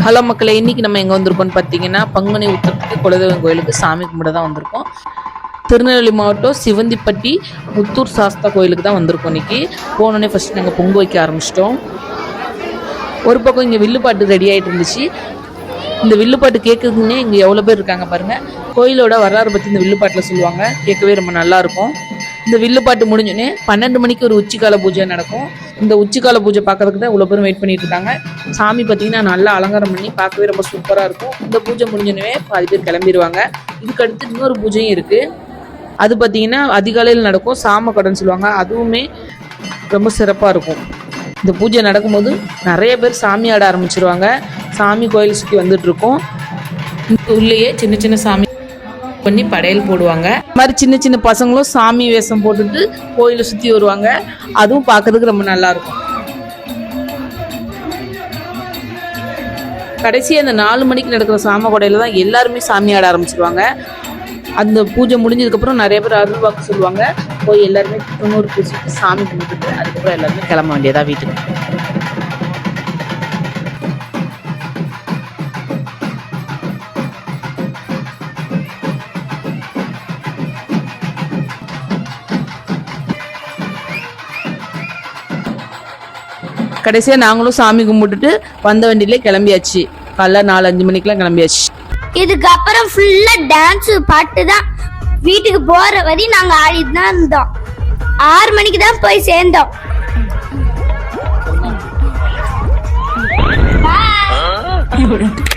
Hello மக்களே, இன்னைக்கு நம்ம எங்கே வந்திருக்கோம்னு பார்த்தீங்கன்னா பங்குனி உத்திரத்துக்கு குலதெய்வம் கோயிலுக்கு சாமி கும்பிட தான் வந்திருக்கோம். திருநெல்வேலி மாவட்டம் சிவந்திப்பட்டி முத்தூர் சாஸ்தா கோயிலுக்கு தான் வந்திருக்கோம். இன்னைக்கு போனோடனே ஃபஸ்ட்டு நாங்கள் பொங்க வைக்க ஆரம்பிச்சிட்டோம். ஒரு பக்கம் இங்கே வில்லுப்பாட்டு ரெடி ஆகிட்டு இருந்துச்சு. இந்த வில்லுப்பாட்டு கேட்குறதுன்னே இங்கே எவ்வளோ பேர் இருக்காங்க பாருங்கள். கோயிலோட வரலாறு பற்றி இந்த வில்லுப்பாட்டில் சொல்லுவாங்க. கேட்கவே ரொம்ப நல்லாயிருக்கும். இந்த வில்லுப்பாட்டு முடிஞ்சோடனே 12 மணிக்கு ஒரு உச்சிக்கால பூஜை நடக்கும். இந்த உச்சிக்கால பூஜை பார்க்கறதுக்கு தான் இவ்வளோ பேரும் வெயிட் பண்ணிட்டு இருக்காங்க. சாமி பார்த்தீங்கன்னா நல்லா அலங்காரம் பண்ணி பார்க்கவே ரொம்ப சூப்பராக இருக்கும். இந்த பூஜை முடிஞ்சோடனே பாதி பேர் கிளம்பிடுவாங்க. இதுக்கு அடுத்து இன்னொரு பூஜையும் இருக்குது. அது பார்த்தீங்கன்னா அதிகாலையில் நடக்கும். சாம கடன் சொல்லுவாங்க. அதுவுமே ரொம்ப சிறப்பாக இருக்கும். இந்த பூஜை நடக்கும்போது நிறைய பேர் சாமி ஆட ஆரம்பிச்சிருவாங்க. சாமி கோயில் சுற்றி வந்துட்டுருக்கோம். இந்த உள்ளேயே சின்ன சின்ன சாமி பண்ணி படையல் போடுவாங்க. இந்த மாதிரி சின்ன சின்ன பசங்களும் சாமி வேஷம் போட்டுட்டு கோயிலை சுற்றி வருவாங்க. அதுவும் பார்க்கறதுக்கு ரொம்ப நல்லா இருக்கும். கடைசி அந்த 4 மணிக்கு நடக்கிற சாம கொடையில தான் எல்லாருமே சாமி ஆட ஆரம்பிச்சிருவாங்க. அந்த பூஜை முடிஞ்சதுக்கப்புறம் நிறைய பேர் அருள் வாக்கு சொல்லுவாங்க. போய் எல்லாருமே தொண்ணூறு பூசிட்டு சாமி கும்பிட்டுட்டு அதுக்கப்புறம் எல்லாருமே கிளம்ப வேண்டியதா வீட்டுக்கு. கடைசியாக நாங்களும் சாமி கும்பிட்டுட்டு வந்த வண்டியிலே கிளம்பியாச்சு. காலைல 4-5 மணிக்கெலாம் கிளம்பியாச்சு. இதுக்கப்புறம் ஃபுல்லா டான்ஸ் பாட்டு தான். வீட்டுக்கு போற வரையும் நாங்க ஆடிட்டு தான் இருந்தோம். 6 மணிக்கு தான் போய் சேர்ந்தோம். Bye.